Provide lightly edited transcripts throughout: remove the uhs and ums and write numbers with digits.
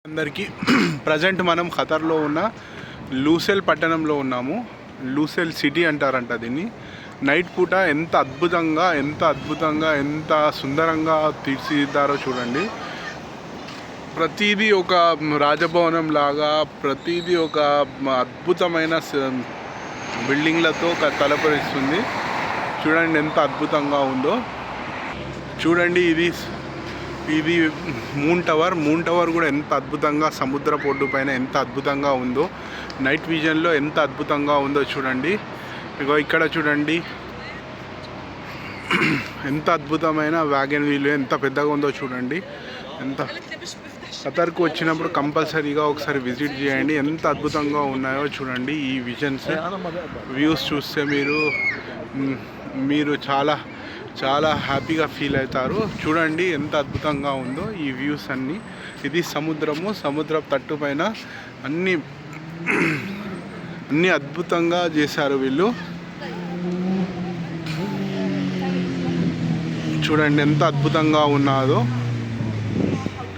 అందరికీ ప్రజెంట్ మనం ఖతర్లో ఉన్న లూసెల్ పట్టణంలో ఉన్నాము. లూసెల్ సిటీ అంటారంట దీన్ని. నైట్ పూట ఎంత అద్భుతంగా ఎంత సుందరంగా తీర్చిదిద్దారో చూడండి. ప్రతిదీ ఒక రాజభవనం లాగా, ప్రతిదీ ఒక అద్భుతమైన బిల్డింగ్లతో తలపరిస్తుంది. చూడండి ఎంత అద్భుతంగా ఉందో. చూడండి ఇది మూన్ టవర్ కూడా ఎంత అద్భుతంగా సముద్ర పొడ్డు పైన ఎంత అద్భుతంగా ఉందో. నైట్ విజన్లో ఎంత అద్భుతంగా ఉందో చూడండి. ఇగో ఇక్కడ చూడండి ఎంత అద్భుతమైన వ్యాగన్ వీల్ ఎంత పెద్దగా ఉందో చూడండి. ఖతర్కు వచ్చినప్పుడు కంపల్సరీగా ఒకసారి విజిట్ చేయండి. ఎంత అద్భుతంగా ఉన్నాయో చూడండి. ఈ వ్యూస్ చూస్తే మీరు చాలా హ్యాపీగా ఫీల్ అవుతారు. చూడండి ఎంత అద్భుతంగా ఉందో ఈ వ్యూస్ అన్నీ. ఇది సముద్ర తట్టు పైన అన్నీ అద్భుతంగా చేశారు వీళ్ళు. చూడండి ఎంత అద్భుతంగా ఉన్నదో.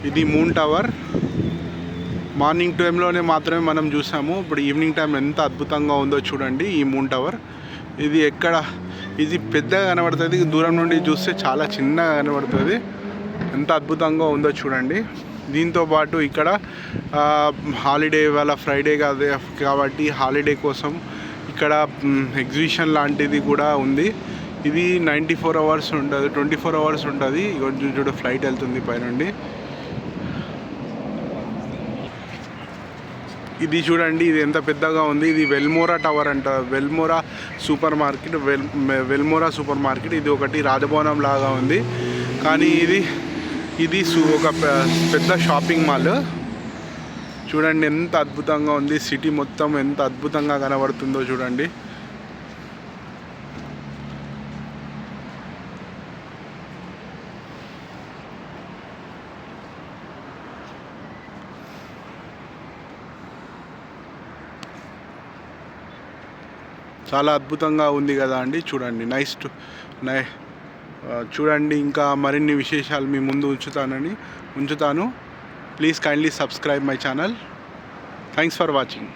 ఇది మూన్ టవర్. మార్నింగ్ టైంలోనే మాత్రమే మనం చూసాము. ఇప్పుడు ఈవినింగ్ టైం ఎంత అద్భుతంగా ఉందో చూడండి ఈ మూన్ టవర్. ఇది పెద్దగా కనబడుతుంది, దూరం నుండి చూస్తే చాలా చిన్నగా కనబడుతుంది. ఎంత అద్భుతంగా ఉందో చూడండి. దీంతో పాటు ఇక్కడ హాలిడే ఇవాళ ఫ్రైడే కాదు కాబట్టి హాలిడే కోసం ఇక్కడ ఎగ్జిబిషన్ లాంటిది కూడా ఉంది. ఇది 94 hours ఉంటుంది, 24 hours ఉంటుంది. చూడు ఫ్లైట్ వెళ్తుంది పైనుండి. ఇది చూడండి ఇది ఎంత పెద్దగా ఉంది. ఇది వెల్మోరా టవర్ అంట. వెల్మోరా సూపర్ మార్కెట్ ఇది ఒకటి రాజభవనం లాగా ఉంది. కానీ ఇది ఒక పెద్ద షాపింగ్ మాల్. చూడండి ఎంత అద్భుతంగా ఉంది. సిటీ మొత్తం ఎంత అద్భుతంగా కనబడుతుందో చూడండి. చాలా అద్భుతంగా ఉంది కదా అండి. చూడండి చూడండి. ఇంకా మరిన్ని విశేషాలు మీ ముందు ఉంచుతాను. Please kindly subscribe my channel. Thanks for watching.